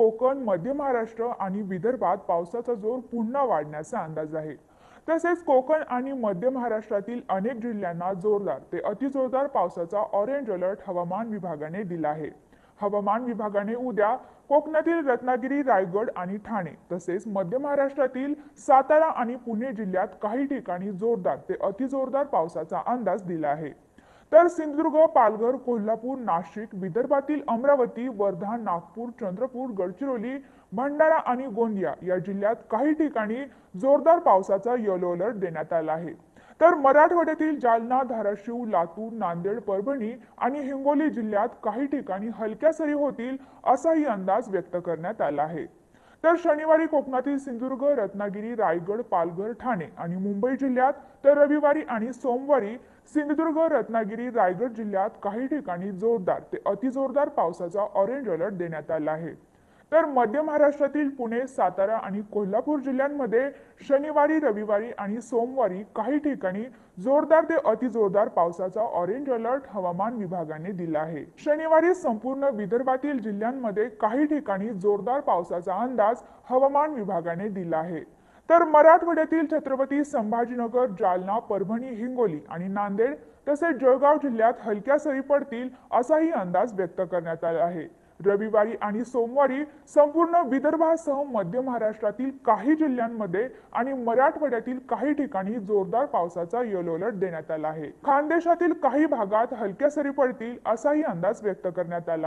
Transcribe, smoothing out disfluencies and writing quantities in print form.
कोकण, मध्य महाराष्ट्र आणि विदर्भात पावसाचा जोर पुन्हा वाढण्याचा अंदाज आहे. तसेच कोकण आणि मध्य महाराष्ट्रातील अनेक जिल्ह्यांना जोरदार ते अतिजोरदार पावसाचा ऑरेंज अलर्ट हवामान विभागाने दिला आहे. हवामान विभागाने उद्या कोकणातील रत्नागिरी, रायगड आणि ठाणे तसेच मध्य महाराष्ट्रातील सातारा आणि पुणे जिल्ह्यात काही ठिकाणी जोरदार ते अतिजोरदार पावसाचा अंदाज दिला आहे. तर सिंधुदुर्ग, पालघर, कोल्हापूर, नाशिक, विदर्भातील अमरावती, वर्धा, नागपूर, चंद्रपूर, गडचिरोली, भंडारा आणि गोंदिया या जिल्ह्यात काही ठिकाणी जोरदार पावसाचा येलो अलर्ट देण्यात आला आहे. तर मराठवाड्यातील जालना, धाराशिव, लातूर, नांदेड, परभणी आणि हिंगोली जिल्ह्यात काही ठिकाणी हलक्या सरी होतील असाही अंदाज व्यक्त करण्यात आला आहे. तर शनिवारी कोकणातील सिंधुदुर्ग, रत्नागिरी, रायगड, पालघर, ठाणे आणि मुंबई जिल्ह्यात, तर रविवारी आणि सोमवारी सिंधुदुर्ग, रत्नागिरी, रायगड जिल्ह्यात काही ठिकाणी जोरदार ते अतिजोरदार पावसाचा ऑरेंज अलर्ट देण्यात आला आहे. तर मध्य महाराष्ट्रातील पुणे, सातारा आणि कोल्हापूर जिल्ह्यांमध्ये शनिवारी, रविवारी आणि सोमवारी काही ठिकाणी जोरदार ते अतिजोरदार पावसाचा ऑरेंज अलर्ट हवामान विभागाने दिला आहे. शनिवारी संपूर्ण विदर्भातील जिल्ह्यांमध्ये काही ठिकाणी जोरदार पावसाचा अंदाज हवामान विभागाने दिला आहे. तर मराठवाड्यातील छत्रपती संभाजीनगर, जालना, परभणी, हिंगोली आणि नांदेड तसेच जळगाव जिल्ह्यात हलक्या सरी पडतील असाही अंदाज व्यक्त करण्यात आला आहे. रविवारी आणि सोमवारी संपूर्ण विदर्भासह मध्य महाराष्ट्रातील काही जिल्ह्यांमध्ये आणि मराठवाड्यातील काही ठिकाणी जोरदार पावसाचा येलो अलर्ट देण्यात आला आहे. खानदेशातील काही भागात हलक्या सरी पडतील असाही अंदाज व्यक्त करण्यात आला आहे.